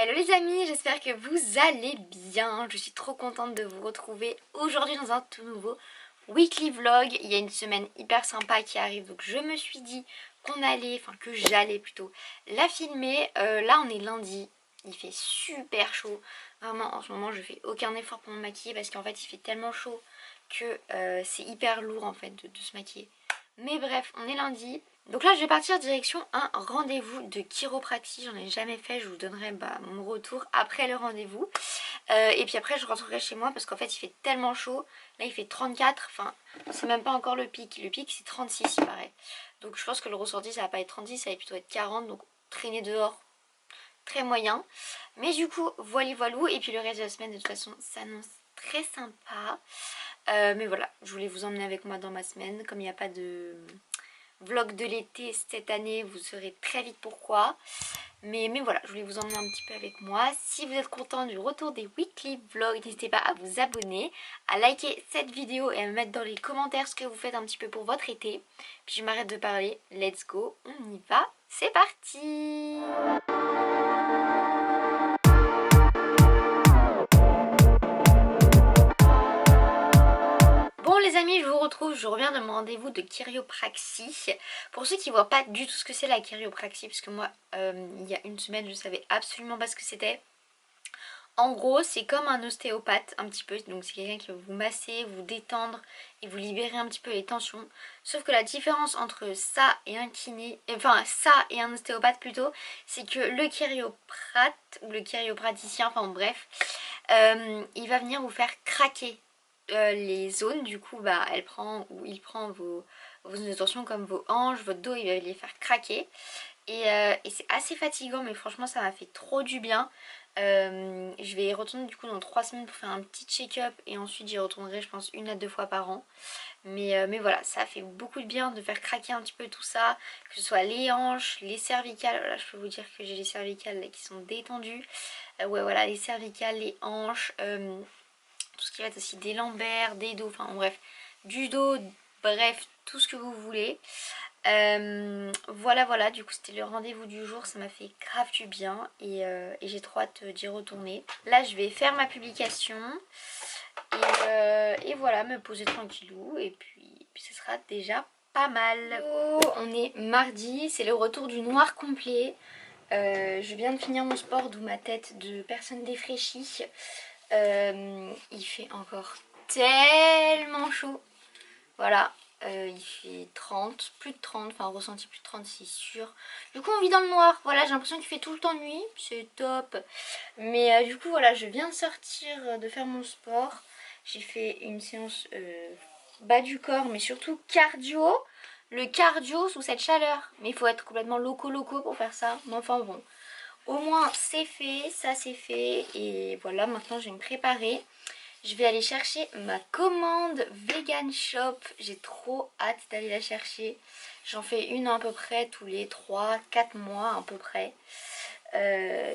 Hello les amis, j'espère que vous allez bien. Je suis trop contente de vous retrouver aujourd'hui dans un tout nouveau weekly vlog. Il y a une semaine hyper sympa qui arrive, donc je me suis dit que j'allais plutôt la filmer. Là on est lundi, il fait super chaud. Vraiment en ce moment je fais aucun effort pour me maquiller parce qu'en fait il fait tellement chaud que c'est hyper lourd en fait de se maquiller. Mais bref, on est lundi. Donc là je vais partir direction un rendez-vous de chiropraxie. J'en ai jamais fait, je vous donnerai mon retour après le rendez-vous. Et puis après je rentrerai chez moi parce qu'en fait il fait tellement chaud. Là il fait 34, enfin c'est même pas encore le pic. Le pic c'est 36 il paraît. Donc je pense que le ressenti ça va pas être 36, ça va plutôt être 40. Donc traîner dehors, très moyen. Mais du coup voilà voilou. Et puis le reste de la semaine de toute façon s'annonce très sympa. Mais voilà, je voulais vous emmener avec moi dans ma semaine. Comme il n'y a pas de vlog de l'été cette année, vous saurez très vite pourquoi. Mais voilà, je voulais vous emmener un petit peu avec moi. Si vous êtes content du retour des weekly vlogs, n'hésitez pas à vous abonner, à liker cette vidéo et à me mettre dans les commentaires ce que vous faites un petit peu pour votre été. Puis je m'arrête de parler, let's go, on y va, c'est parti! Bon les amis, je vous retrouve, je reviens de mon rendez-vous de chiropraxie. Pour ceux qui ne voient pas du tout ce que c'est la chiropraxie, parce que moi il y a une semaine je savais absolument pas ce que c'était. En gros c'est comme un ostéopathe un petit peu, donc c'est quelqu'un qui va vous masser, vous détendre et vous libérer un petit peu les tensions. Sauf que la différence entre ça et un kiné, enfin ça et un ostéopathe plutôt, c'est que le chiroprate ou le chiropraticien, enfin bref, il va venir vous faire craquer les zones. Du coup elle prend ou il prend vos tensions comme vos hanches, votre dos, il va les faire craquer. Et c'est assez fatigant, mais franchement ça m'a fait trop du bien. Je vais y retourner du coup dans 3 semaines pour faire un petit check-up et ensuite j'y retournerai je pense 1 à 2 fois par an. Mais voilà, ça fait beaucoup de bien de faire craquer un petit peu tout ça, que ce soit les hanches, les cervicales. Voilà, je peux vous dire que j'ai les cervicales là, qui sont détendues. Ouais voilà, les cervicales, les hanches, tout ce qui va être aussi des lombaires, des dos, enfin bref, du dos, bref, tout ce que vous voulez. Voilà, du coup c'était le rendez-vous du jour, ça m'a fait grave du bien et j'ai trop hâte d'y retourner. Là je vais faire ma publication et voilà, me poser tranquillou et puis ce sera déjà pas mal. Oh, on est mardi, c'est le retour du noir complet. Je viens de finir mon sport, d'où ma tête de personne défraîchie. Il fait encore tellement chaud. Voilà, il fait 30, plus de 30, enfin ressenti plus de 30 c'est sûr. Du coup on vit dans le noir, voilà, j'ai l'impression qu'il fait tout le temps nuit, c'est top. Mais du coup voilà, je viens de sortir de faire mon sport. J'ai fait une séance bas du corps mais surtout cardio. Le cardio sous cette chaleur, mais il faut être complètement loco pour faire ça. Mais enfin bon, au moins c'est fait, ça c'est fait. Et voilà, maintenant je vais me préparer. Je vais aller chercher ma commande Vegan Shop. J'ai trop hâte d'aller la chercher. J'en fais une à peu près tous les 3-4 mois à peu près.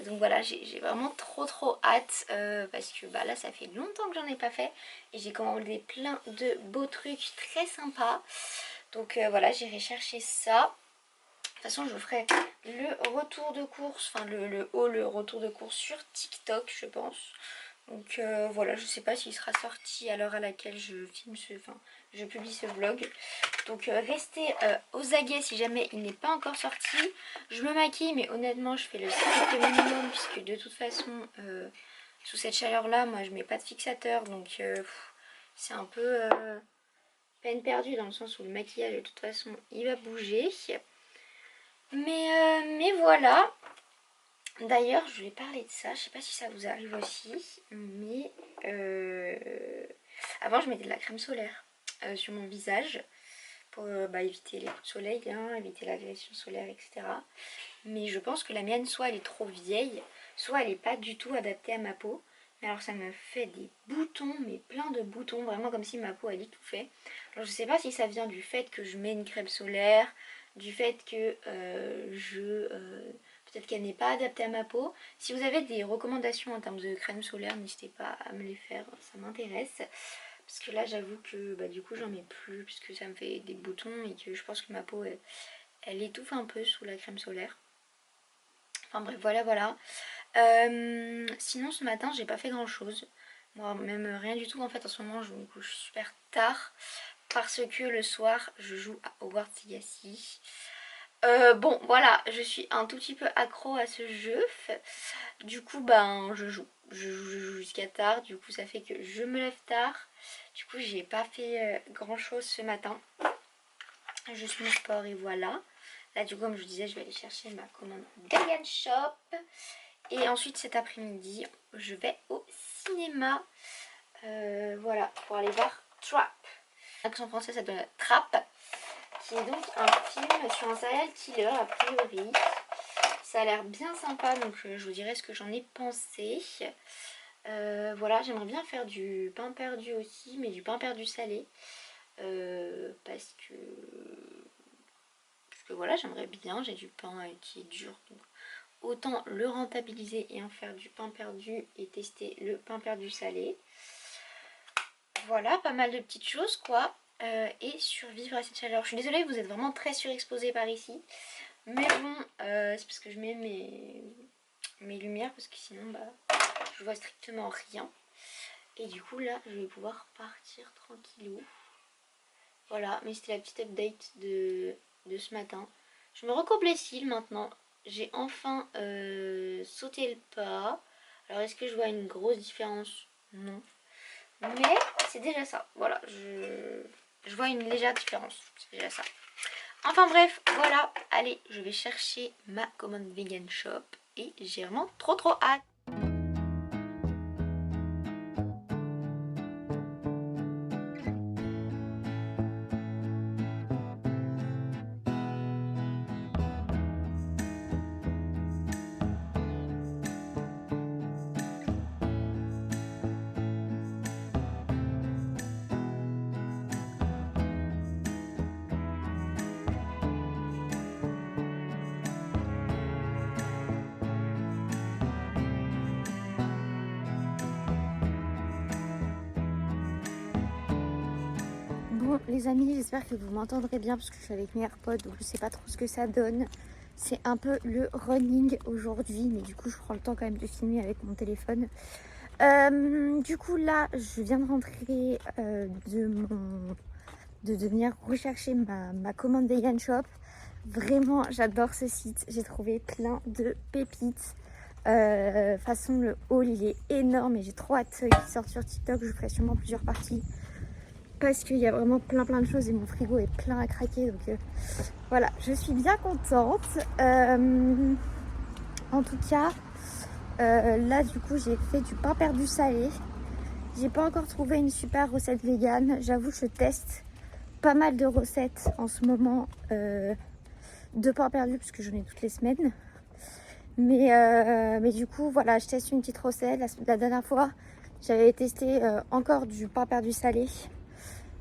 Donc voilà, j'ai vraiment trop hâte parce que là ça fait longtemps que j'en ai pas fait. Et j'ai commandé plein de beaux trucs très sympas. Donc voilà, j'irai chercher ça. De toute façon je vous ferai le retour de course, enfin le retour de course sur TikTok je pense. Donc voilà, je sais pas s'il sera sorti à l'heure à laquelle je filme je publie ce vlog. Donc restez aux aguets si jamais il n'est pas encore sorti. Je me maquille mais honnêtement je fais le strict minimum puisque de toute façon sous cette chaleur là moi je mets pas de fixateur. Donc c'est un peu peine perdue dans le sens où le maquillage de toute façon il va bouger. Mais voilà. D'ailleurs, je voulais parler de ça, je sais pas si ça vous arrive aussi, mais avant je mettais de la crème solaire sur mon visage pour éviter les coups de soleil, hein, éviter l'agression solaire, etc. Mais je pense que la mienne, soit elle est trop vieille, soit elle est pas du tout adaptée à ma peau. Mais alors ça me fait des boutons, mais plein de boutons, vraiment comme si ma peau elle étouffait. Alors je sais pas si ça vient du fait que je mets une crème solaire, du fait que peut-être qu'elle n'est pas adaptée à ma peau. Si vous avez des recommandations en termes de crème solaire, n'hésitez pas à me les faire, ça m'intéresse. Parce que là j'avoue que du coup j'en mets plus puisque ça me fait des boutons et que je pense que ma peau elle étouffe un peu sous la crème solaire. Enfin bref, voilà. Sinon ce matin j'ai pas fait grand chose. Moi même rien du tout en fait. En ce moment je me couche super tard parce que le soir je joue à Hogwarts Legacy. Bon voilà, je suis un tout petit peu accro à ce jeu. Du coup ben je joue jusqu'à tard. Du coup ça fait que je me lève tard. Du coup j'ai pas fait grand chose ce matin. Je suis au sport et voilà. Là du coup comme je vous disais je vais aller chercher ma commande Vegan Shop. Et ensuite cet après-midi je vais au cinéma. Voilà, pour aller voir Trap. L'accent français ça donne Trap. Qui est donc un film sur un serial killer a priori. Ça a l'air bien sympa donc je vous dirai ce que j'en ai pensé. Voilà, j'aimerais bien faire du pain perdu aussi, mais du pain perdu salé. Parce que voilà, j'aimerais bien, j'ai du pain qui est dur. Donc autant le rentabiliser et en faire du pain perdu et tester le pain perdu salé. Voilà, pas mal de petites choses quoi. Et survivre à cette chaleur. Je suis désolée, vous êtes vraiment très surexposé par ici. Mais bon, c'est parce que je mets mes lumières parce que sinon bah, je vois strictement rien. Et du coup là, je vais pouvoir partir tranquillou. Voilà, mais c'était la petite update de ce matin. Je me recoupe les cils maintenant. J'ai enfin sauté le pas. Alors est-ce que je vois une grosse différence? Non. Mais c'est déjà ça. Voilà, je vois une légère différence. C'est déjà ça. Enfin bref, voilà. Allez, je vais chercher ma commande Vegan Shop. Et j'ai vraiment trop hâte. Bon les amis, j'espère que vous m'entendrez bien parce que je suis avec mes AirPods donc je sais pas trop ce que ça donne. C'est un peu le running aujourd'hui mais du coup je prends le temps quand même de filmer avec mon téléphone. Du coup là je viens de rentrer de venir rechercher ma commande Vegan Shop. Vraiment j'adore ce site, j'ai trouvé plein de pépites. Façon le haul il est énorme et j'ai trop hâte qu'il sorte sur TikTok. Je ferai sûrement plusieurs parties parce qu'il y a vraiment plein de choses et mon frigo est plein à craquer donc voilà, je suis bien contente. En tout cas là du coup j'ai fait du pain perdu salé. J'ai pas encore trouvé une super recette vegan. J'avoue je teste pas mal de recettes en ce moment de pain perdu parce que j'en ai toutes les semaines. Mais du coup voilà, je teste une petite recette. La dernière fois j'avais testé encore du pain perdu salé.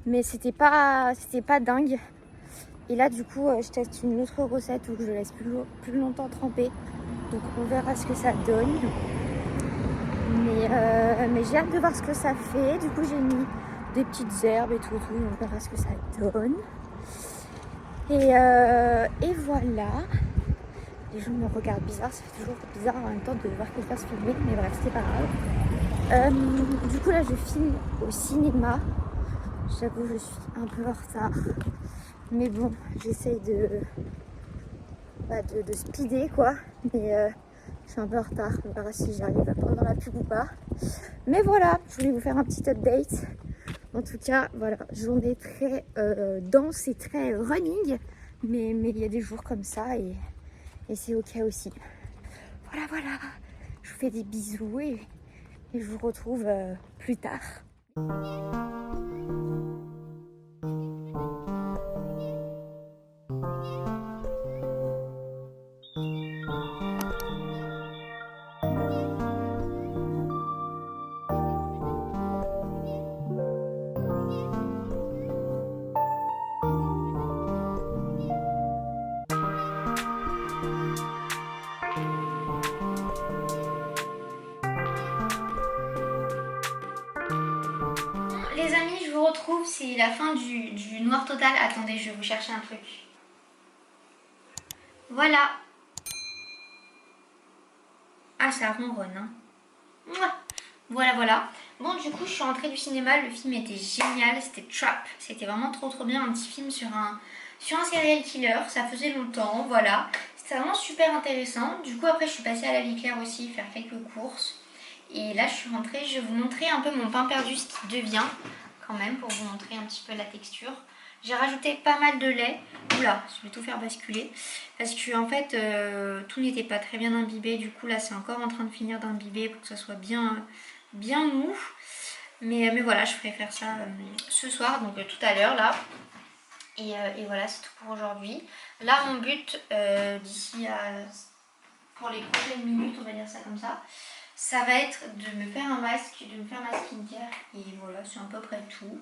Mais c'était pas dingue. Et là du coup je teste une autre recette où je laisse plus longtemps tremper. Donc on verra ce que ça donne. Mais j'ai hâte de voir ce que ça fait. Du coup j'ai mis des petites herbes et tout. On verra ce que ça donne. Et voilà. Les gens me regardent bizarre. Ça fait toujours bizarre en même temps de voir quelqu'un se filmer. Mais bref, c'est pas grave. Du coup là je filme au cinéma. J'avoue je suis un peu en retard. Mais bon, j'essaye de speeder quoi. Mais je suis un peu en retard. On verra si j'arrive pendant la pub ou pas. Mais voilà, je voulais vous faire un petit update. En tout cas, voilà, journée très dense et très running. Mais il y a des jours comme ça et c'est ok aussi. Voilà. Je vous fais des bisous et je vous retrouve plus tard. Les amis, je vous retrouve, c'est la fin du noir total. Attendez, je vais vous chercher un truc. Voilà. Ah, ça ronronne, hein. Mouah. Voilà, voilà. Bon, du coup, je suis rentrée du cinéma. Le film était génial. C'était Trap. C'était vraiment trop bien. Un petit film sur un serial killer. Ça faisait longtemps, voilà. C'était vraiment super intéressant. Du coup, après, je suis passée à la vie claire aussi, faire quelques courses. Et là, je suis rentrée. Je vais vous montrer un peu mon pain perdu, ce qui devient, quand même, pour vous montrer un petit peu la texture. J'ai rajouté pas mal de lait. Oula, je vais tout faire basculer. Parce que en fait, tout n'était pas très bien imbibé. Du coup, là, c'est encore en train de finir d'imbiber pour que ça soit bien mou. Mais voilà, je ferai faire ça ce soir, donc tout à l'heure, là. Et voilà, c'est tout pour aujourd'hui. Là, mon but, d'ici à... pour les prochaines minutes, on va dire ça comme ça va être de me faire un masque, de me faire ma skincare. Et voilà, c'est à peu près tout.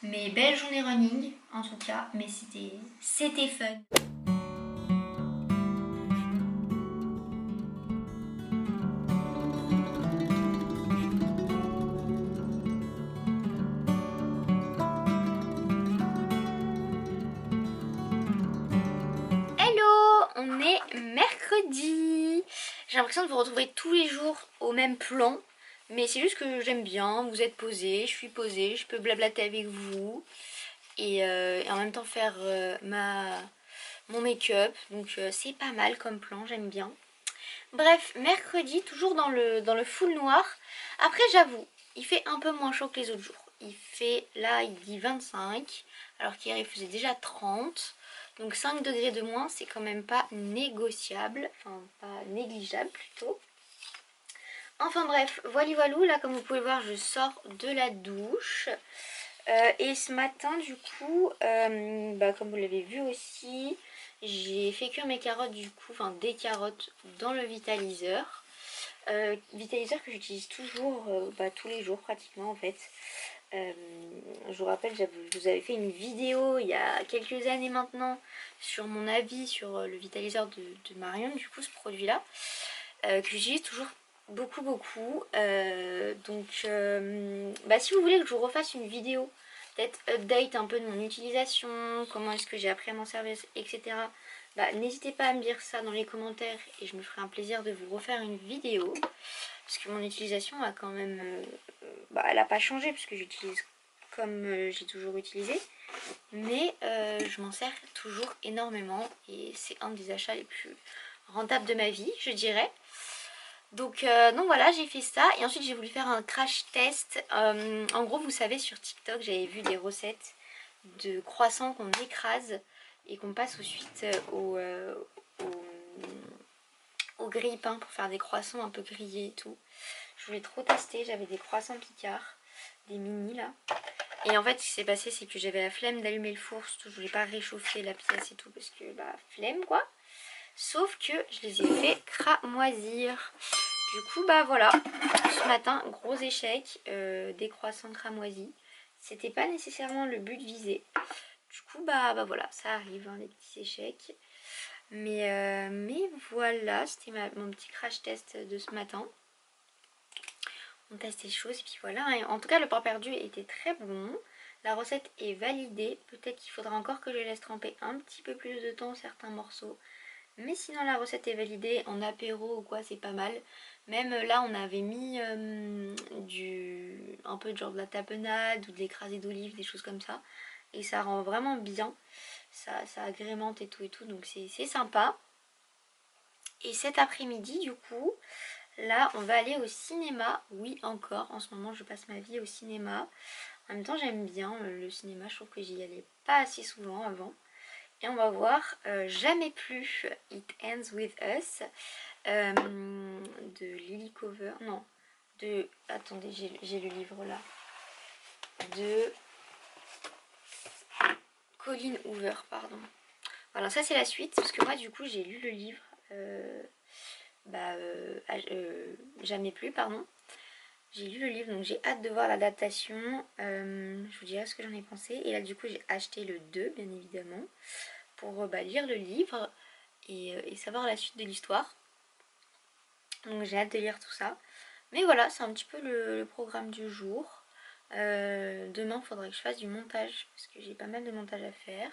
Mais belle journée running, en tout cas. Mais c'était fun. Hello, on est mercredi. J'ai l'impression de vous retrouver tous les jours au même plan. Mais c'est juste que j'aime bien, vous êtes posé, je suis posée, je peux blablater avec vous. Et en même temps faire mon make-up. Donc c'est pas mal comme plan, j'aime bien. Bref, mercredi, toujours dans le full noir. Après j'avoue, il fait un peu moins chaud que les autres jours. Il fait, là il dit 25, alors qu'hier il faisait déjà 30. Donc 5 degrés de moins, c'est quand même pas négociable, enfin pas négligeable plutôt. Enfin bref, voilou, là comme vous pouvez voir, je sors de la douche. Et ce matin du coup, comme vous l'avez vu aussi, j'ai fait cuire mes carottes du coup, enfin des carottes dans le vitaliseur. Vitaliseur que j'utilise toujours, tous les jours pratiquement en fait. Je vous rappelle, je vous avais fait une vidéo il y a quelques années maintenant sur mon avis sur le vitaliseur de Marion, du coup ce produit là, que j'utilise toujours beaucoup. Si vous voulez que je vous refasse une vidéo, peut-être update un peu de mon utilisation, comment est-ce que j'ai appris à m'en servir, etc. N'hésitez pas à me dire ça dans les commentaires et je me ferai un plaisir de vous refaire une vidéo. Parce que mon utilisation a quand même... elle n'a pas changé puisque j'utilise comme j'ai toujours utilisé. Mais je m'en sers toujours énormément et c'est un des achats les plus rentables de ma vie, je dirais. Donc voilà, j'ai fait ça et ensuite j'ai voulu faire un crash test. En gros, vous savez, sur TikTok, j'avais vu des recettes de croissants qu'on écrase et qu'on passe ensuite au grille-pain pour faire des croissants un peu grillés et tout. Je voulais trop tester, j'avais des croissants picards, des mini là. Et en fait, ce qui s'est passé, c'est que j'avais la flemme d'allumer le four, surtout je voulais pas réchauffer la pièce et tout parce que flemme quoi. Sauf que je les ai fait cramoisir. Du coup, voilà, ce matin, gros échec, des croissants cramoisis. C'était pas nécessairement le but visé. Du coup, voilà, ça arrive, hein, les petits échecs. Mais voilà, c'était mon petit crash test de ce matin. On teste les choses et puis voilà. Et en tout cas, le pain perdu était très bon. La recette est validée. Peut-être qu'il faudra encore que je laisse tremper un petit peu plus de temps certains morceaux. Mais sinon, la recette est validée. En apéro ou quoi, c'est pas mal. Même là, on avait mis un peu de genre de la tapenade ou de l'écrasé d'olive, des choses comme ça. Et ça rend vraiment bien. Ça agrémente et tout. Donc c'est sympa. Et cet après-midi, du coup, là, on va aller au cinéma. Oui, encore. En ce moment, je passe ma vie au cinéma. En même temps, j'aime bien le cinéma. Je trouve que j'y allais pas assez souvent avant. Et on va voir Jamais plus, It Ends With Us, de Lily Cover. Non, de... Attendez, j'ai le livre là. De Colleen Hoover, pardon. Voilà, ça c'est la suite. Parce que moi, du coup, j'ai lu le livre... Jamais plus, pardon. J'ai lu le livre, donc j'ai hâte de voir l'adaptation. Je vous dirai ce que j'en ai pensé. Et là, du coup, j'ai acheté le 2, bien évidemment, pour lire le livre et savoir la suite de l'histoire. Donc j'ai hâte de lire tout ça. Mais voilà, c'est un petit peu le programme du jour. Demain, il faudrait que je fasse du montage, parce que j'ai pas mal de montage à faire.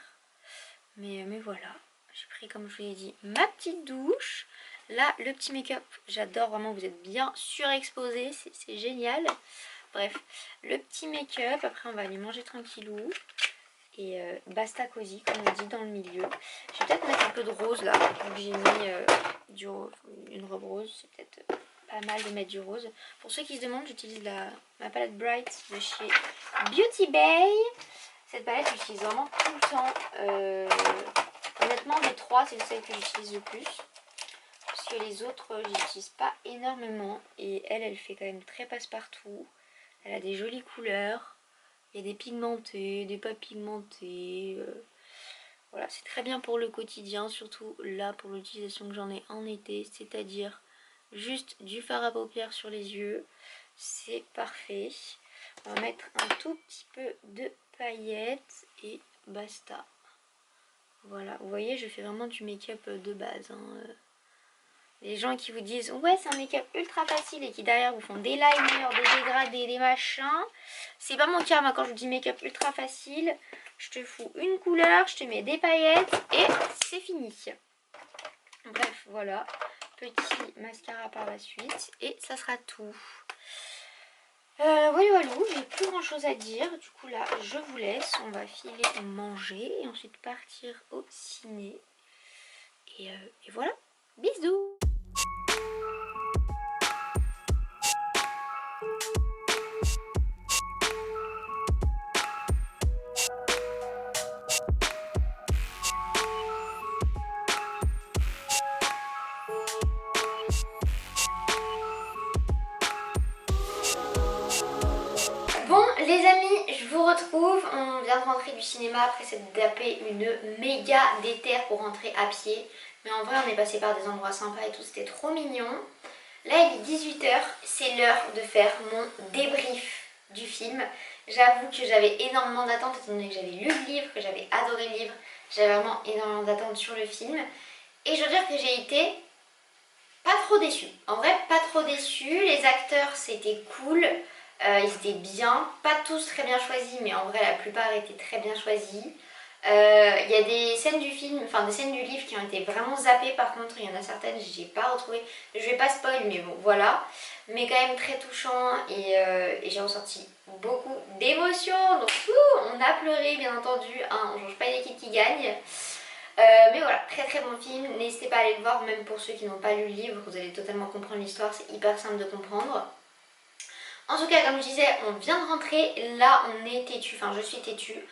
Mais voilà, j'ai pris, comme je vous l'ai dit, ma petite douche. Là, le petit make-up, j'adore vraiment, vous êtes bien surexposé, c'est génial. Bref, le petit make-up, après on va aller manger tranquillou. Et basta cosy, comme on dit dans le milieu. Je vais peut-être mettre un peu de rose là, vu que j'ai mis une robe rose, c'est peut-être pas mal de mettre du rose. Pour ceux qui se demandent, j'utilise ma palette Bright de chez Beauty Bay. Cette palette, j'utilise vraiment tout le temps. Honnêtement, des trois, c'est celle que j'utilise le plus. Parce que les autres, j'utilise pas énormément. Et elle fait quand même très passe-partout. Elle a des jolies couleurs. Il y a des pigmentés, des pas pigmentés. Voilà, c'est très bien pour le quotidien, surtout là pour l'utilisation que j'en ai en été, c'est-à-dire juste du fard à paupières sur les yeux. C'est parfait. On va mettre un tout petit peu de paillettes et basta. Voilà, vous voyez, je fais vraiment du make-up de base. Les gens qui vous disent ouais c'est un make-up ultra facile et qui derrière vous font des liners, des dégradés, des machins. C'est pas mon cas, moi quand je vous dis make-up ultra facile, je te fous une couleur, je te mets des paillettes et c'est fini. Bref voilà, petit mascara par la suite et ça sera tout. Voilà, j'ai plus grand chose à dire, du coup là je vous laisse, on va filer manger et ensuite partir au ciné. Et voilà, bisous. Bon les amis, je vous retrouve, on vient de rentrer du cinéma après s'être tapé une méga déterre pour rentrer à pied. Mais en vrai on est passé par des endroits sympas et tout, c'était trop mignon. Là il est 18 h, c'est l'heure de faire mon débrief du film. J'avoue que j'avais énormément d'attentes étant donné que j'avais lu le livre, que j'avais adoré le livre. J'avais vraiment énormément d'attentes sur le film. Et je veux dire que j'ai été pas trop déçue. En vrai pas trop déçue, les acteurs c'était cool. Ils étaient bien, pas tous très bien choisis, mais en vrai la plupart étaient très bien choisis. Il y a des scènes du film, enfin des scènes du livre qui ont été vraiment zappées, par contre il y en a certaines que j'ai pas retrouvées. Je vais pas spoil mais bon voilà. Mais quand même très touchant et j'ai ressorti beaucoup d'émotions. Donc on a pleuré bien entendu, hein, on change pas l'équipe qui gagne. Mais voilà, très très bon film, n'hésitez pas à aller le voir même pour ceux qui n'ont pas lu le livre, vous allez totalement comprendre l'histoire, c'est hyper simple de comprendre. En tout cas, comme je disais, on vient de rentrer, là on est têtu, enfin je suis têtue.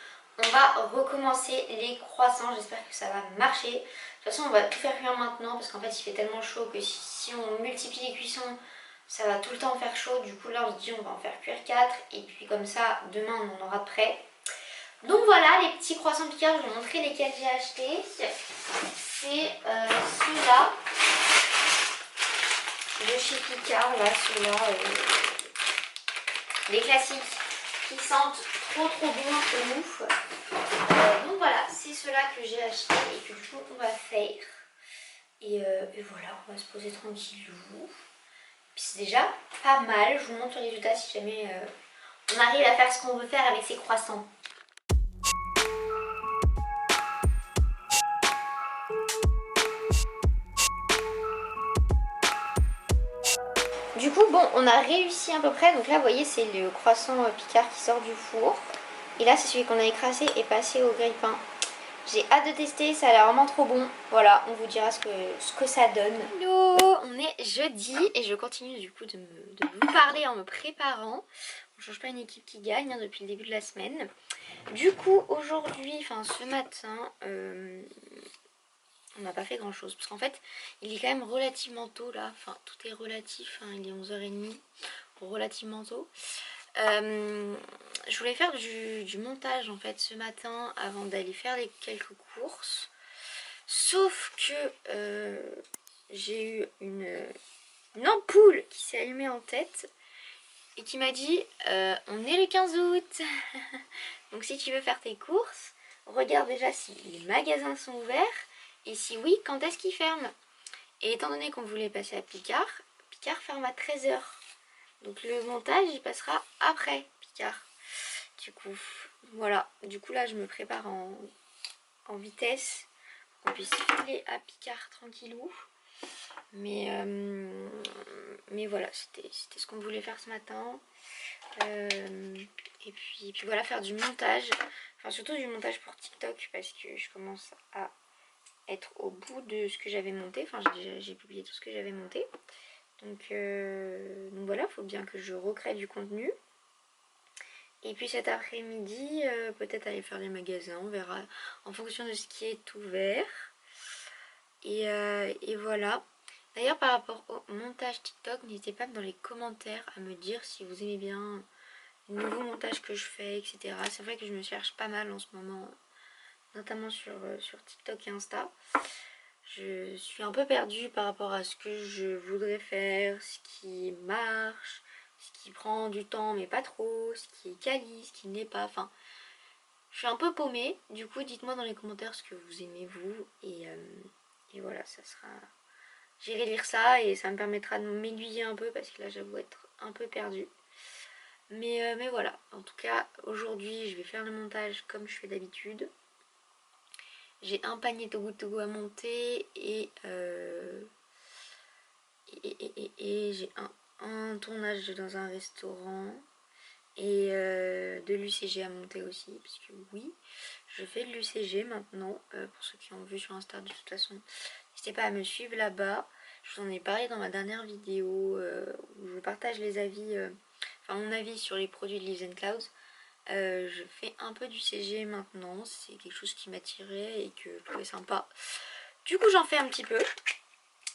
On va recommencer les croissants, j'espère que ça va marcher. De toute façon on va tout faire cuire maintenant parce qu'en fait il fait tellement chaud que si on multiplie les cuissons, ça va tout le temps faire chaud. Du coup là on se dit on va en faire cuire 4 et puis comme ça demain on en aura de prêt. Donc voilà les petits croissants Picard, je vais vous montrer lesquels j'ai achetés. C'est ceux-là de chez Picard, là ceux-là. Les classiques qui sentent trop bon de ouf. Donc voilà, c'est ceux-là que j'ai acheté et que du coup on va faire. Et voilà, on va se poser tranquillou. Puis c'est déjà pas mal, je vous montre le résultat si jamais on arrive à faire ce qu'on veut faire avec ces croissants. Du coup bon on a réussi à peu près, donc là vous voyez c'est le croissant Picard qui sort du four. Et là c'est celui qu'on a écrasé et passé au grille-pain. J'ai hâte de tester, ça a l'air vraiment trop bon. Voilà, on vous dira ce que ça donne. Hello, on est jeudi et je continue du coup de vous parler en me préparant. On change pas une équipe qui gagne hein, depuis le début de la semaine. Du coup aujourd'hui, enfin ce matin, on n'a pas fait grand chose. Parce qu'en fait, il est quand même relativement tôt là. Enfin tout est relatif, hein, il est 11h30, relativement tôt. Je voulais faire du montage en fait ce matin avant d'aller faire quelques courses. Sauf que j'ai eu une ampoule qui s'est allumée en tête et qui m'a dit on est le 15 août. Donc si tu veux faire tes courses, regarde déjà si les magasins sont ouverts et si oui, quand est-ce qu'ils ferment. Et étant donné qu'on voulait passer à Picard, Picard ferme à 13 h. Donc le montage il passera après Picard. Du coup voilà, du coup là je me prépare en vitesse pour qu'on puisse filer à Picard tranquillou. Mais voilà, c'était ce qu'on voulait faire ce matin. Et puis voilà, faire du montage. Enfin surtout du montage pour TikTok parce que je commence à être au bout de ce que j'avais monté. Enfin j'ai publié tout ce que j'avais monté. Donc voilà, il faut bien que je recrée du contenu. Et puis cet après-midi, peut-être aller faire les magasins, on verra en fonction de ce qui est ouvert. Et voilà. D'ailleurs par rapport au montage TikTok, n'hésitez pas dans les commentaires à me dire si vous aimez bien les nouveaux montages que je fais, etc. C'est vrai que je me cherche pas mal en ce moment, notamment sur TikTok et Insta. Je suis un peu perdue par rapport à ce que je voudrais faire, ce qui marche, ce qui prend du temps mais pas trop, ce qui est quali, ce qui n'est pas, enfin... Je suis un peu paumée, du coup dites-moi dans les commentaires ce que vous aimez vous et voilà, ça sera... J'irai lire ça et ça me permettra de m'aiguiller un peu parce que là j'avoue être un peu perdue. Mais voilà, en tout cas aujourd'hui je vais faire le montage comme je fais d'habitude. J'ai un panier Togo Togo à monter et j'ai un tournage dans un restaurant et de l'UCG à monter aussi, parce que oui, je fais de l'UCG maintenant, pour ceux qui ont vu sur Insta de toute façon, n'hésitez pas à me suivre là-bas. Je vous en ai parlé dans ma dernière vidéo où je partage les avis, enfin mon avis sur les produits de Leaves & Clouds. Je fais un peu du CG maintenant, c'est quelque chose qui m'attirait et que je trouvais sympa. Du coup j'en fais un petit peu.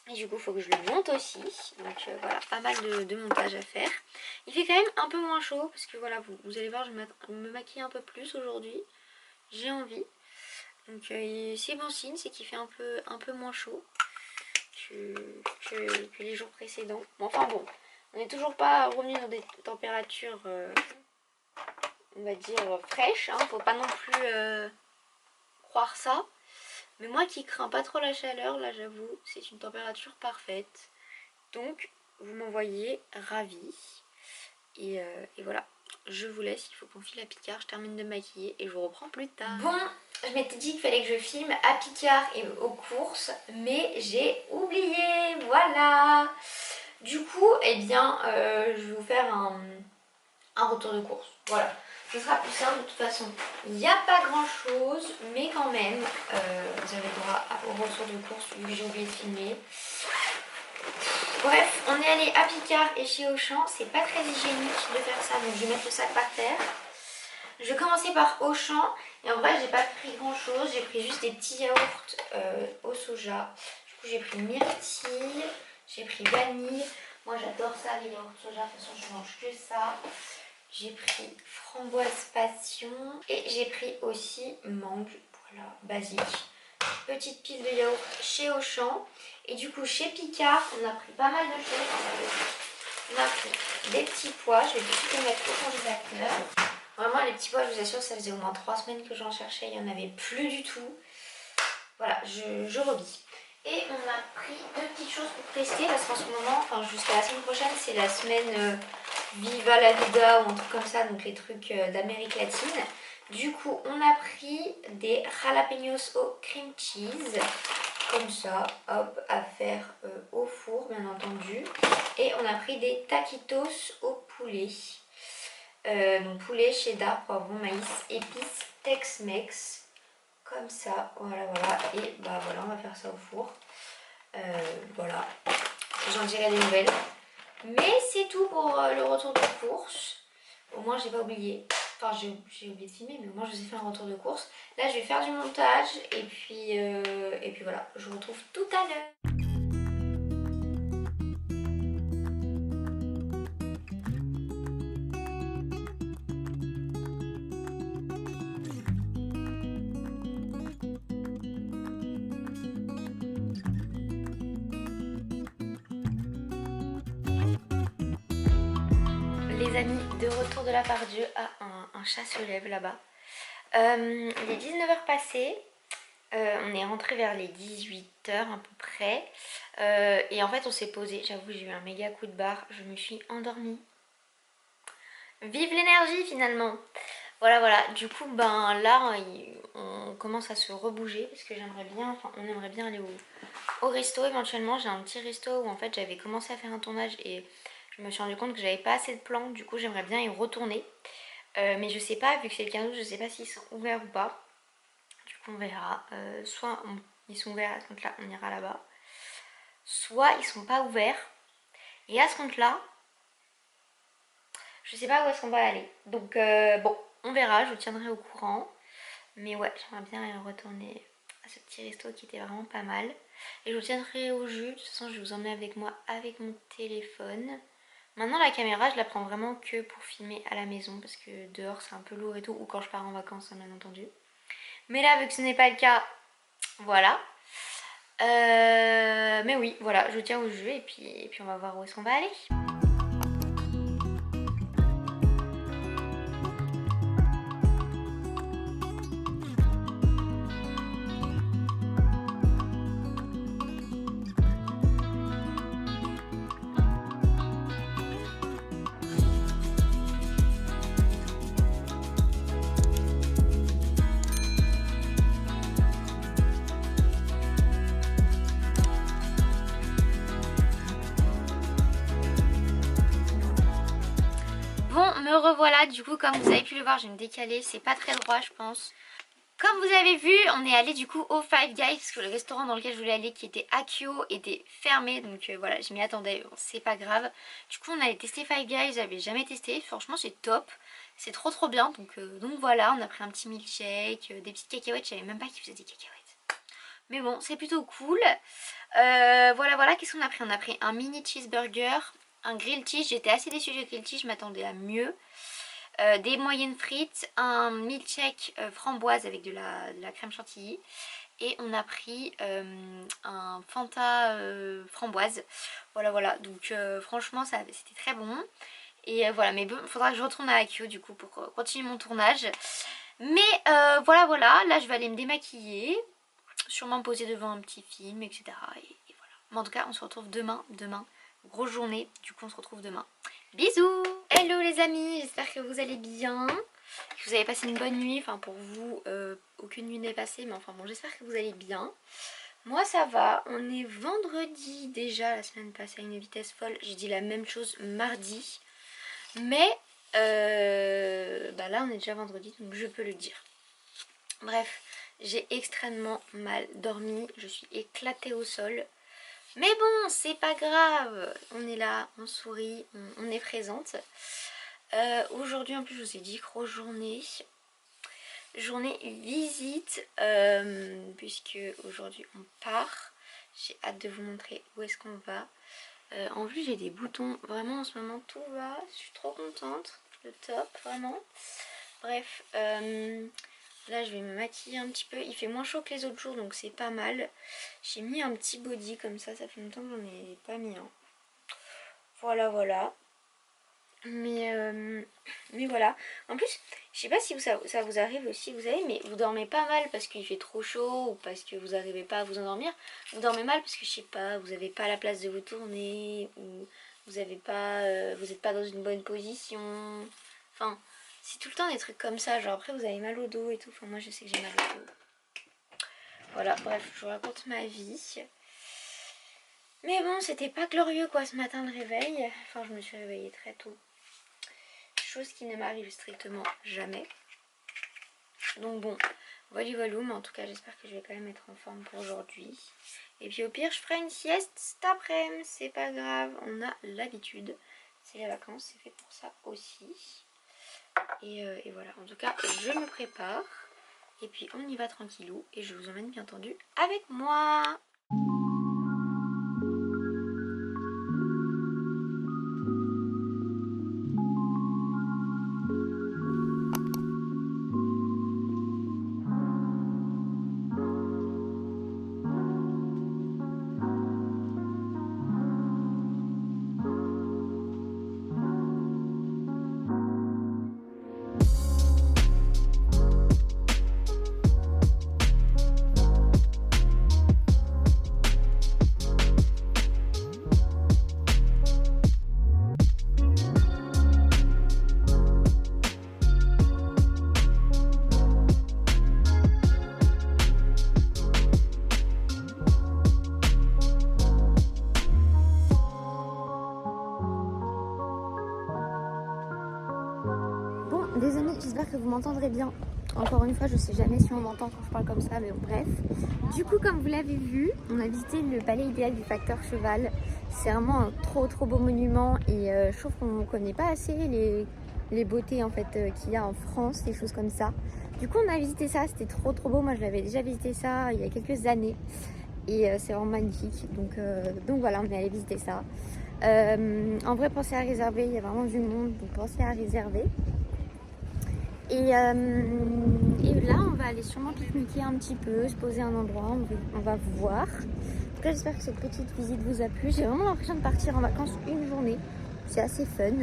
Et du coup il faut que je le monte aussi. Donc voilà, pas mal de montage à faire. Il fait quand même un peu moins chaud parce que voilà, vous allez voir, je me maquille un peu plus aujourd'hui. J'ai envie. Donc c'est bon signe, c'est qu'il fait un peu moins chaud que les jours précédents. Bon, enfin bon, on n'est toujours pas revenu dans des températures, on va dire, fraîches. Hein, faut pas non plus croire ça. Mais moi qui crains pas trop la chaleur, là j'avoue, c'est une température parfaite. Donc vous m'envoyez ravie. Et voilà, je vous laisse, il faut qu'on file à Picard, je termine de maquiller et je vous reprends plus tard. Bon, je m'étais dit qu'il fallait que je filme à Picard et aux courses, mais j'ai oublié, voilà. Du coup, eh bien, je vais vous faire un retour de course, voilà. Ce sera plus simple de toute façon. Il n'y a pas grand chose, mais quand même, vous avez droit au retour de course vu que j'ai oublié de filmer. Bref, on est allé à Picard et chez Auchan, c'est pas très hygiénique de faire ça, donc je vais mettre le sac par terre. Je vais commencer par Auchan, et en vrai j'ai pas pris grand chose, j'ai pris juste des petits yaourts au soja. Du coup j'ai pris myrtille, j'ai pris vanille, moi j'adore ça les yaourts soja, de toute façon je mange que ça. J'ai pris framboise passion et j'ai pris aussi mangue, voilà, basique. Petite pile de yaourt chez Auchan. Et du coup chez Picard on a pris pas mal de choses. On a pris des petits pois, je vais tout de suite les mettre au congélateur. Vraiment les petits pois, je vous assure, ça faisait au moins 3 semaines que j'en cherchais, il n'y en avait plus du tout. Voilà, je rebis. Et on a pris 2 petites choses pour tester parce qu'en ce moment, enfin jusqu'à la semaine prochaine, c'est la semaine Viva la Vida ou un truc comme ça, donc les trucs d'Amérique latine. Du coup, on a pris des jalapenos au cream cheese, comme ça, hop, à faire au four, bien entendu. Et on a pris des taquitos au poulet. Donc poulet, cheddar, poivron, maïs, épices, Tex-Mex. Comme ça, voilà, voilà. Et bah voilà, on va faire ça au four. Voilà, j'en dirai des nouvelles. Mais c'est tout pour le retour de course. Au moins j'ai pas oublié. Enfin j'ai oublié de filmer, mais au moins je vous ai fait un retour de course. Là je vais faire du montage et puis voilà, je vous retrouve tout à l'heure. Les amis, de retour de la part Dieu à un chat se lève là-bas. Il est 19h passé. On est rentré vers les 18h à peu près. Et en fait on s'est posé. J'avoue j'ai eu un méga coup de barre. Je me suis endormie. Vive l'énergie finalement. Voilà, du coup ben là on commence à se rebouger parce que j'aimerais bien, enfin on aimerait bien aller au resto éventuellement. J'ai un petit resto où en fait j'avais commencé à faire un tournage et je me suis rendu compte que j'avais pas assez de plans, du coup j'aimerais bien y retourner. Mais je sais pas, vu que c'est le 15 août, je sais pas s'ils sont ouverts ou pas. Du coup on verra, ils sont ouverts à ce compte là, on ira là-bas. Soit ils sont pas ouverts et à ce compte là, je sais pas où est-ce qu'on va aller. Donc bon, on verra, je vous tiendrai au courant. Mais ouais, j'aimerais bien y retourner à ce petit resto qui était vraiment pas mal. Et je vous tiendrai au jus. De toute façon, je vais vous emmener avec moi avec mon téléphone. Maintenant, la caméra, je la prends vraiment que pour filmer à la maison parce que dehors, c'est un peu lourd et tout. Ou quand je pars en vacances, bien entendu. Mais là, vu que ce n'est pas le cas, voilà. Mais oui, voilà, je vous tiens au jus et puis on va voir où est-ce qu'on va aller. Bon, me revoilà, du coup comme vous avez pu le voir, je vais me décaler, c'est pas très droit je pense. Comme vous avez vu, on est allé du coup au Five Guys parce que le restaurant dans lequel je voulais aller qui était à Kyo était fermé. Donc voilà, je m'y attendais, bon, c'est pas grave. Du coup on allait tester Five Guys, j'avais jamais testé, franchement c'est top. C'est trop bien, donc voilà, on a pris un petit milkshake, des petites cacahuètes, je savais même pas qu'ils faisaient des cacahuètes. Mais bon, c'est plutôt cool. Voilà, qu'est-ce qu'on a pris? On a pris un mini cheeseburger, un grilled cheese, j'étais assez déçue du grilled cheese, je m'attendais à mieux. Des moyennes frites, un milkshake framboise avec de la crème chantilly et on a pris un Fanta framboise. Voilà, donc franchement c'était très bon. Et voilà, mais bon, il faudra que je retourne à Akio du coup pour continuer mon tournage. Mais voilà, là je vais aller me démaquiller, sûrement me poser devant un petit film, etc. Et voilà. Mais en tout cas, on se retrouve demain, grosse journée, du coup on se retrouve demain. Bisous! Hello les amis, j'espère que vous allez bien, que vous avez passé une bonne nuit. Enfin pour vous, aucune nuit n'est passée, mais enfin bon, j'espère que vous allez bien. Moi ça va, on est vendredi déjà, la semaine passée à une vitesse folle. J'ai dit la même chose mardi, mais bah là on est déjà vendredi, donc je peux le dire. Bref, j'ai extrêmement mal dormi, je suis éclatée au sol. Mais bon, c'est pas grave, on est là, on sourit, on est présente. Aujourd'hui en plus je vous ai dit grosse journée visite, puisque aujourd'hui on part. J'ai hâte de vous montrer où est-ce qu'on va. En plus j'ai des boutons, vraiment en ce moment tout va, je suis trop contente, le top vraiment. Bref, là je vais me maquiller un petit peu, il fait moins chaud que les autres jours donc c'est pas mal. J'ai mis un petit body comme ça fait longtemps que j'en ai pas mis un. Voilà. Mais voilà. En plus, je sais pas si ça vous arrive aussi, vous savez, mais vous dormez pas mal parce qu'il fait trop chaud ou parce que vous n'arrivez pas à vous endormir. Vous dormez mal parce que je sais pas, vous avez pas la place de vous tourner ou vous avez pas, vous êtes pas dans une bonne position. Enfin, c'est tout le temps des trucs comme ça. Genre après vous avez mal au dos et tout. Enfin moi je sais que j'ai mal au dos. Voilà, bref, je vous raconte ma vie. Mais bon, c'était pas glorieux quoi ce matin le réveil. Enfin, je me suis réveillée très tôt. Chose qui ne m'arrive strictement jamais. Donc bon, voilà, mais en tout cas j'espère que je vais quand même être en forme pour aujourd'hui. Et puis au pire je ferai une sieste cet après-midi, c'est pas grave, on a l'habitude. C'est les vacances, c'est fait pour ça aussi. Et voilà, en tout cas je me prépare. Et puis on y va tranquillou et je vous emmène bien entendu avec moi. Les amis, j'espère que vous m'entendrez bien. Encore une fois, je sais jamais si on m'entend quand je parle comme ça, mais bon, bref. Du coup, comme vous l'avez vu, on a visité le palais idéal du facteur cheval. C'est vraiment un trop beau monument et je trouve qu'on ne connaît pas assez les beautés en fait qu'il y a en France, des choses comme ça. Du coup, on a visité ça, c'était trop beau. Moi, je l'avais déjà visité ça il y a quelques années et c'est vraiment magnifique. Donc voilà, on est allé visiter ça. En vrai, pensez à réserver, il y a vraiment du monde, donc pensez à réserver. Et là, on va aller sûrement pique-niquer un petit peu, se poser un endroit, on va voir. En tout cas, j'espère que cette petite visite vous a plu. J'ai vraiment l'impression de partir en vacances une journée. C'est assez fun.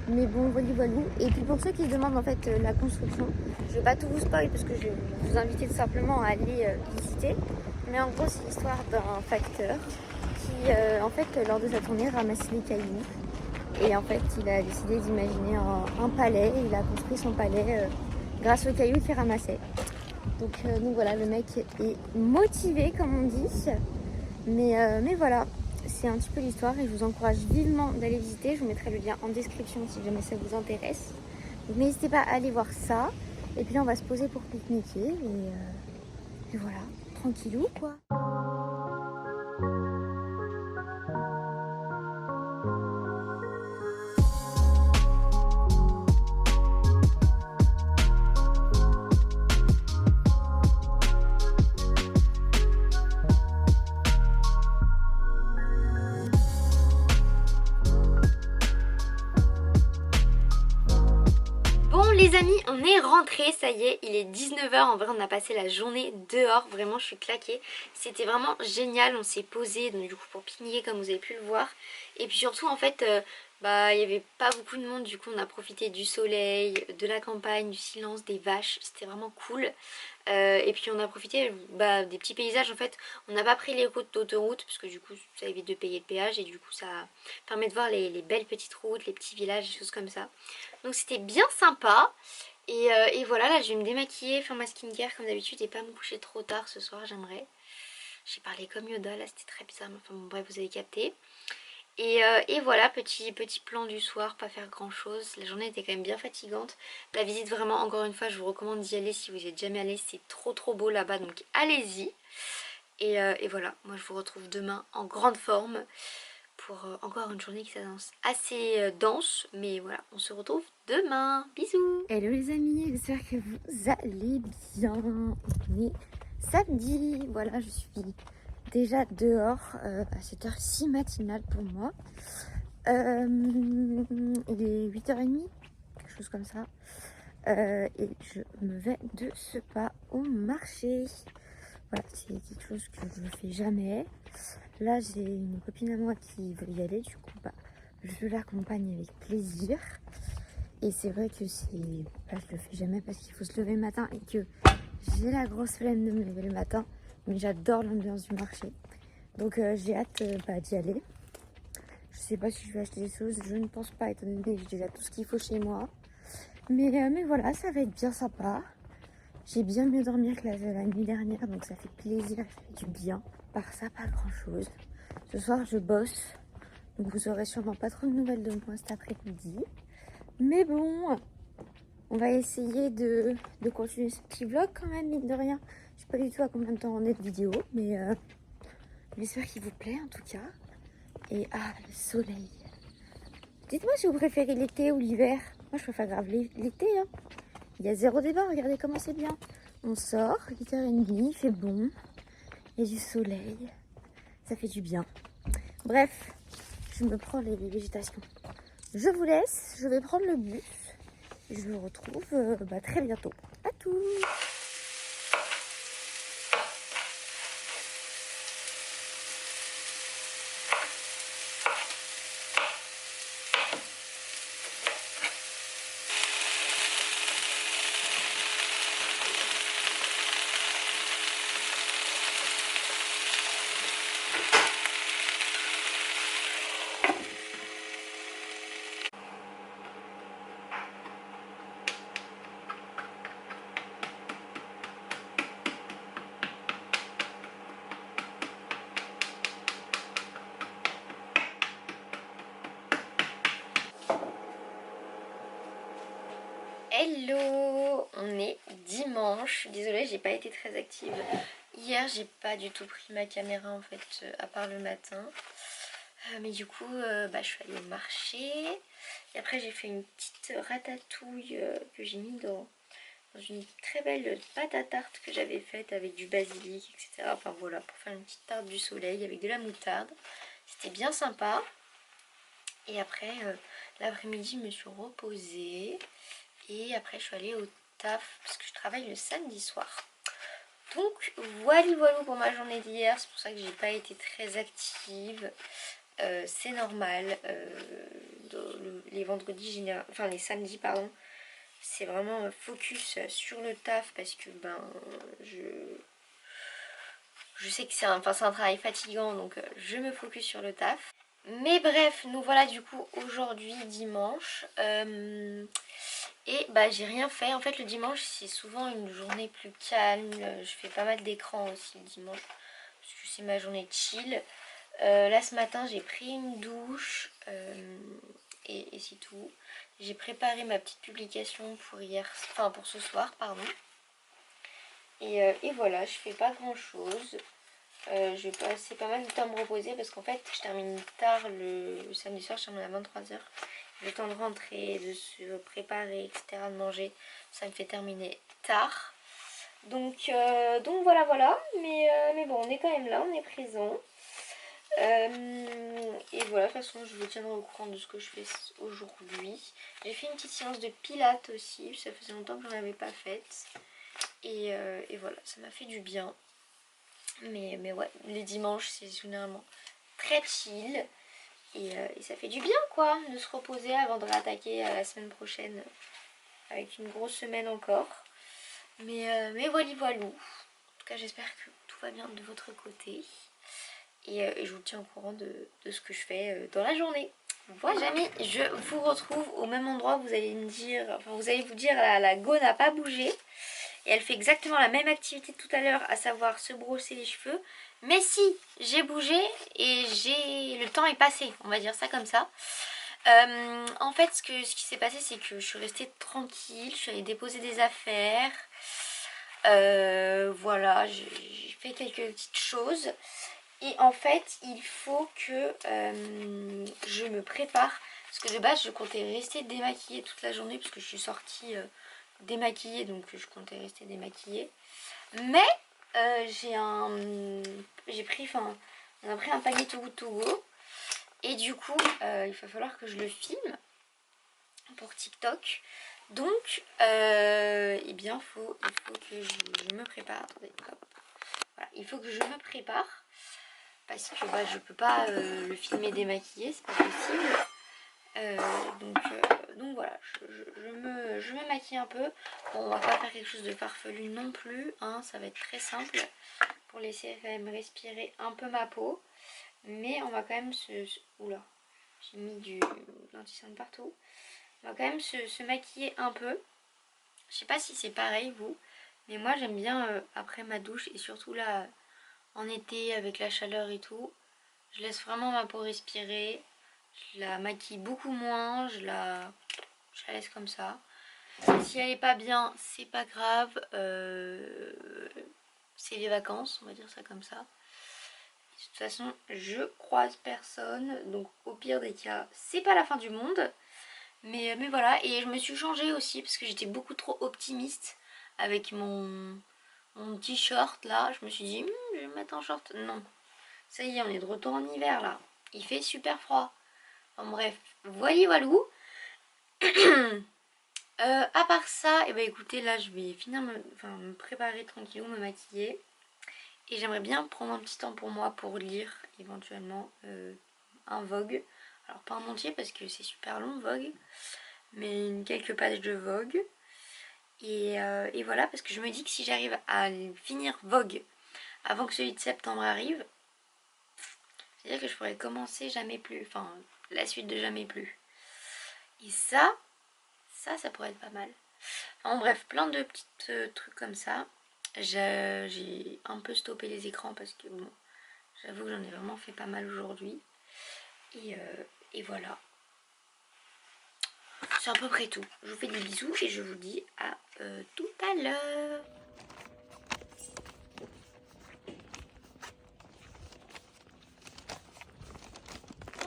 Mais bon, voilà. Et puis pour ceux qui se demandent en fait la construction, je vais pas tout vous spoil parce que je vais vous inviter tout simplement à aller visiter. Mais en gros, c'est l'histoire d'un facteur qui, en fait, lors de sa tournée, ramasse les cailloux. Et en fait, il a décidé d'imaginer un palais et il a construit son palais grâce aux cailloux qu'il ramassait. Donc voilà, le mec est motivé, comme on dit. Mais voilà, c'est un petit peu l'histoire et je vous encourage vivement d'aller visiter. Je vous mettrai le lien en description si jamais ça vous intéresse. Donc n'hésitez pas à aller voir ça. Et puis là, on va se poser pour pique-niquer. Et voilà, tranquillou quoi. Les amis, on est rentrés, ça y est, il est 19 h. En vrai, on a passé la journée dehors, vraiment je suis claquée. C'était vraiment génial, on s'est posé donc du coup pour pique-niquer comme vous avez pu le voir. Et puis surtout en fait, il n'y avait pas beaucoup de monde, du coup on a profité du soleil, de la campagne, du silence, des vaches, c'était vraiment cool. Et puis on a profité des petits paysages. En fait, on n'a pas pris les routes d'autoroute parce que du coup ça évite de payer le péage et du coup ça permet de voir les belles petites routes, les petits villages, des choses comme ça. Donc c'était bien sympa. Et voilà, là je vais me démaquiller, faire ma skincare comme d'habitude et pas me coucher trop tard ce soir, j'aimerais. J'ai parlé comme Yoda, là c'était très bizarre, mais enfin bon bref, vous avez capté. Et voilà, petit plan du soir, pas faire grand chose. La journée était quand même bien fatigante. La visite vraiment, encore une fois, je vous recommande d'y aller si vous n'y êtes jamais allé. C'est trop beau là-bas, donc allez-y. Et voilà, moi je vous retrouve demain en grande forme pour encore une journée qui s'annonce assez dense. Mais voilà, on se retrouve demain. Bisous. Hello les amis, j'espère que vous allez bien. On est samedi, voilà, je suis déjà dehors à cette heure si matinale pour moi. Il est 8h30, quelque chose comme ça. Et je me vais de ce pas au marché. Voilà, c'est quelque chose que je ne fais jamais. Là, j'ai une copine à moi qui veut y aller, du coup, je l'accompagne avec plaisir. Et c'est vrai que je le fais jamais parce qu'il faut se lever le matin et que j'ai la grosse flemme de me lever le matin. Mais j'adore l'ambiance du marché. Donc j'ai hâte d'y aller. Je sais pas si je vais acheter des choses, je ne pense pas étant donné que j'ai déjà tout ce qu'il faut chez moi. Mais voilà, ça va être bien sympa. J'ai bien mieux dormi que la nuit dernière, donc ça fait plaisir, ça fait du bien. Par ça, pas grand chose. Ce soir, je bosse, donc vous aurez sûrement pas trop de nouvelles de moi cet après-midi. Mais bon, on va essayer de continuer ce petit vlog quand même, mine de rien. Je sais pas du tout à combien de temps on est de vidéo, mais j'espère qu'il vous plaît en tout cas. Et le soleil. Dites-moi si vous préférez l'été ou l'hiver. Moi, je préfère grave l'été. Hein. Il y a zéro débat, regardez comment c'est bien. On sort, 8h30, il fait bon. Il y a du soleil. Ça fait du bien. Bref, je me prends les végétations. Je vous laisse, je vais prendre le bus. Et je vous retrouve très bientôt. À tous. Hello, on est dimanche. Je suis désolée, j'ai pas été très active. Hier, j'ai pas du tout pris ma caméra en fait, à part le matin. Mais du coup, je suis allée au marché. Et après, j'ai fait une petite ratatouille que j'ai mis dans une très belle pâte à tarte que j'avais faite avec du basilic, etc. Enfin voilà, pour faire une petite tarte du soleil avec de la moutarde. C'était bien sympa. Et après, l'après-midi, je me suis reposée. Et après, je suis allée au taf parce que je travaille le samedi soir. Donc, voilà pour ma journée d'hier. C'est pour ça que j'ai pas été très active. C'est normal. Les vendredis, enfin les samedis, pardon. C'est vraiment focus sur le taf parce que je sais que c'est un travail fatigant, donc je me focus sur le taf. Mais bref, nous voilà du coup aujourd'hui dimanche. Et j'ai rien fait. En fait le dimanche c'est souvent une journée plus calme. Je fais pas mal d'écran aussi le dimanche parce que c'est ma journée chill. Là ce matin j'ai pris une douche et c'est tout. J'ai préparé ma petite publication pour ce soir, pardon. Et voilà, je fais pas grand chose. Je vais passer pas mal de temps à me reposer parce qu'en fait je termine tard le samedi soir, je termine à 23 h. Le temps de rentrer, de se préparer, etc., de manger, ça me fait terminer tard. Donc voilà, mais bon, on est quand même là, on est présent. Et voilà, de toute façon je vous tiendrai au courant de ce que je fais aujourd'hui. J'ai fait une petite séance de pilates aussi, ça faisait longtemps que j'en avais pas faite. Et voilà, ça m'a fait du bien. Mais ouais, les dimanches c'est généralement très chill. Et ça fait du bien quoi, de se reposer avant de réattaquer la semaine prochaine avec une grosse semaine encore. Mais voilà. En tout cas j'espère que tout va bien de votre côté. Et je vous tiens au courant de ce que je fais dans la journée. Voilà les amis, je vous retrouve au même endroit. Vous allez me dire, enfin vous allez vous dire la go n'a pas bougé. Et elle fait exactement la même activité que tout à l'heure, à savoir se brosser les cheveux. Mais si, j'ai bougé et le temps est passé, on va dire ça comme ça. En fait, ce qui s'est passé, c'est que je suis restée tranquille, je suis allée déposer des affaires. Voilà, j'ai fait quelques petites choses. Et en fait, il faut que je me prépare. Parce que de base, je comptais rester démaquillée toute la journée, parce que je suis sortie démaquillée, donc je comptais rester démaquillée. Mais on a pris un panier Too Good To Go. Et du coup, il va falloir que je le filme pour TikTok. Donc, eh bien, il faut que je me prépare. Attendez, hop. Voilà, il faut que je me prépare. Parce que je peux pas le filmer démaquillé, c'est pas possible. Donc voilà, je me maquille un peu. Bon, on va pas faire quelque chose de farfelu non plus, hein, ça va être très simple pour laisser quand même respirer un peu ma peau. Mais on va quand même oula, j'ai mis du anti-cerne partout. On va quand même se maquiller un peu. Je sais pas si c'est pareil vous, mais moi j'aime bien après ma douche et surtout là en été avec la chaleur et tout, je laisse vraiment ma peau respirer. Je la maquille beaucoup moins, je la laisse comme ça. Si elle est pas bien, c'est pas grave. C'est les vacances, on va dire ça comme ça. De toute façon, je croise personne. Donc au pire des cas, c'est pas la fin du monde. Mais voilà, et je me suis changée aussi parce que j'étais beaucoup trop optimiste avec mon petit short là. Je me suis dit, je vais me mettre en short. Non, ça y est, on est de retour en hiver là. Il fait super froid. Enfin bref, voyez voilou. À part ça, et écoutez, là je vais finir me préparer tranquillement, me maquiller. Et j'aimerais bien prendre un petit temps pour moi pour lire éventuellement un Vogue. Alors pas en entier parce que c'est super long Vogue, mais quelques pages de Vogue. Et voilà, parce que je me dis que si j'arrive à finir Vogue avant que celui de septembre arrive, c'est-à-dire que je pourrais commencer Jamais Plus, enfin la suite de Jamais Plus. Et ça pourrait être pas mal. En bref, plein de petits trucs comme ça. J'ai un peu stoppé les écrans parce que bon, j'avoue que j'en ai vraiment fait pas mal aujourd'hui. Et voilà. c'est à peu près tout. Je vous fais des bisous et je vous dis à tout à l'heure.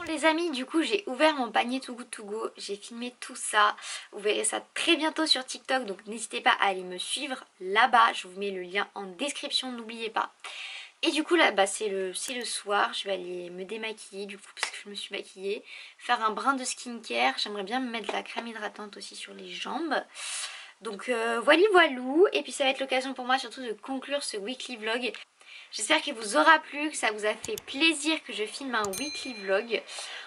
Les amis, du coup j'ai ouvert mon panier Too Good To Go, j'ai filmé tout ça, vous verrez ça très bientôt sur TikTok, donc n'hésitez pas à aller me suivre là-bas, je vous mets le lien en description, n'oubliez pas. Et du coup là bah, c'est le soir, je vais aller me démaquiller du coup parce que je me suis maquillée, faire un brin de skincare, j'aimerais bien me mettre de la crème hydratante aussi sur les jambes. Donc voilà voilou, et puis ça va être l'occasion pour moi surtout de conclure ce weekly vlog. J'espère qu'il vous aura plu, que ça vous a fait plaisir que je filme un weekly vlog.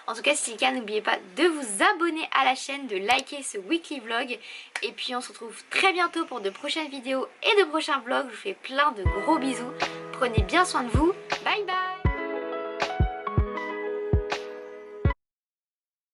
En tout cas si c'est le cas, n'oubliez pas de vous abonner à la chaîne, de liker ce weekly vlog. Et puis on se retrouve très bientôt pour de prochaines vidéos et de prochains vlogs. Je vous fais plein de gros bisous. Prenez bien soin de vous. Bye bye.